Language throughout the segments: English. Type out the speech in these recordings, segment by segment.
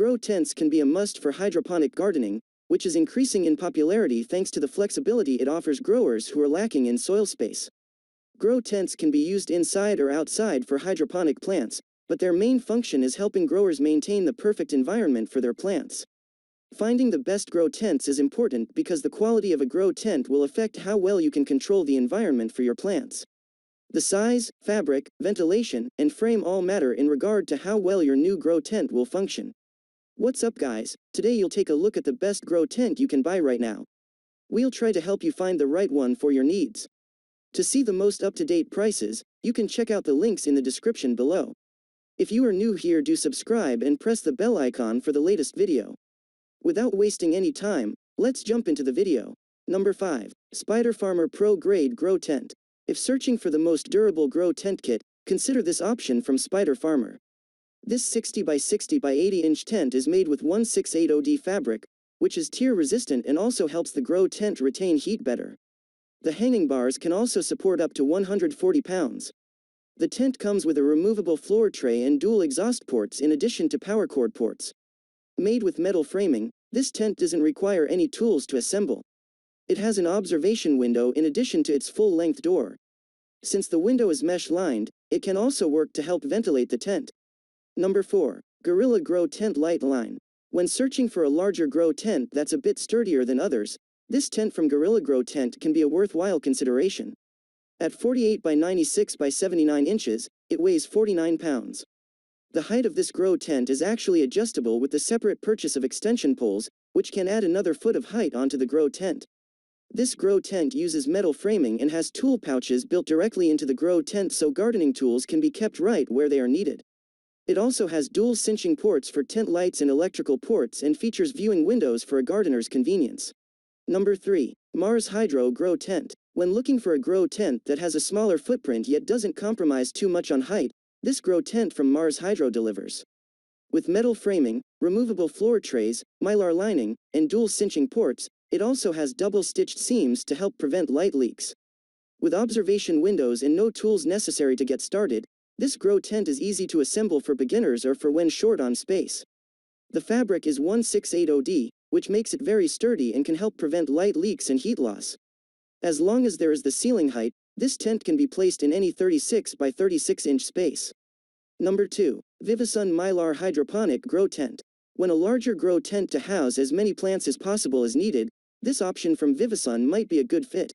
Grow tents can be a must for hydroponic gardening, which is increasing in popularity thanks to the flexibility it offers growers who are lacking in soil space. Grow tents can be used inside or outside for hydroponic plants, but their main function is helping growers maintain the perfect environment for their plants. Finding the best grow tents is important because the quality of a grow tent will affect how well you can control the environment for your plants. The size, fabric, ventilation, and frame all matter in regard to how well your new grow tent will function. What's up guys, today you'll take a look at the best grow tent you can buy right now. We'll try to help you find the right one for your needs. To see the most up-to-date prices, you can check out the links in the description below. If you are new here, do subscribe and press the bell icon for the latest video. Without wasting any time, let's jump into the video. Number 5. Spider Farmer Pro Grade Grow Tent. If searching for the most durable grow tent kit, consider this option from Spider Farmer. This 60 by 60 by 80 inch tent is made with 1680D fabric, which is tear resistant and also helps the grow tent retain heat better. The hanging bars can also support up to 140 pounds. The tent comes with a removable floor tray and dual exhaust ports in addition to power cord ports. Made with metal framing, this tent doesn't require any tools to assemble. It has an observation window in addition to its full-length door. Since the window is mesh-lined, it can also work to help ventilate the tent. Number 4. Gorilla Grow Tent Lite Line. When searching for a larger grow tent that's a bit sturdier than others, this tent from Gorilla Grow Tent can be a worthwhile consideration. At 48 by 96 by 79 inches, it weighs 49 pounds. The height of this grow tent is actually adjustable with the separate purchase of extension poles, which can add another foot of height onto the grow tent. This grow tent uses metal framing and has tool pouches built directly into the grow tent so gardening tools can be kept right where they are needed. It also has dual cinching ports for tent lights and electrical ports and features viewing windows for a gardener's convenience. Number 3. Mars Hydro Grow Tent. When looking for a grow tent that has a smaller footprint yet doesn't compromise too much on height, this grow tent from Mars Hydro delivers. With metal framing, removable floor trays, Mylar lining, and dual cinching ports, it also has double-stitched seams to help prevent light leaks. With observation windows and no tools necessary to get started, this grow tent is easy to assemble for beginners or for when short on space. The fabric is 1680D, which makes it very sturdy and can help prevent light leaks and heat loss. As long as there is the ceiling height, this tent can be placed in any 36 by 36 inch space. Number 2. VIVOSUN Mylar Hydroponic Grow Tent. When a larger grow tent to house as many plants as possible is needed, this option from VIVOSUN might be a good fit.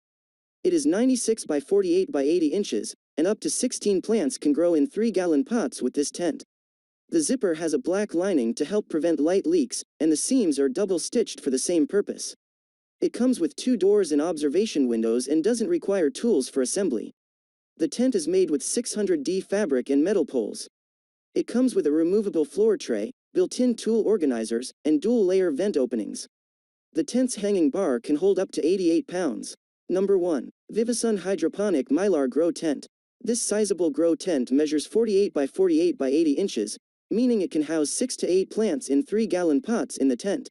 It is 96 by 48 by 80 inches, and up to 16 plants can grow in 3-gallon pots with this tent. The zipper has a black lining to help prevent light leaks, and the seams are double-stitched for the same purpose. It comes with 2 doors and observation windows and doesn't require tools for assembly. The tent is made with 600D fabric and metal poles. It comes with a removable floor tray, built-in tool organizers, and dual-layer vent openings. The tent's hanging bar can hold up to 88 pounds. Number 1. VIVOSUN Hydroponic Mylar Grow Tent. This sizable grow tent measures 48 by 48 by 80 inches, meaning it can house 6 to 8 plants in 3-gallon pots in the tent.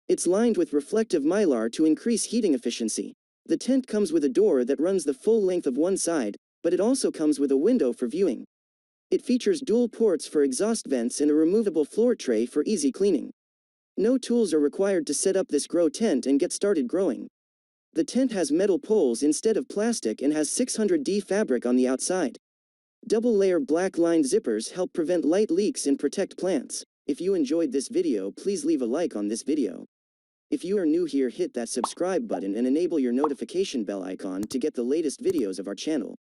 It's lined with reflective Mylar to increase heating efficiency. The tent comes with a door that runs the full length of one side, but it also comes with a window for viewing. It features dual ports for exhaust vents and a removable floor tray for easy cleaning. No tools are required to set up this grow tent and get started growing. The tent has metal poles instead of plastic and has 600D fabric on the outside. Double-layer black-lined zippers help prevent light leaks and protect plants. If you enjoyed this video, please leave a like on this video. If you are new here, hit that subscribe button and enable your notification bell icon to get the latest videos of our channel.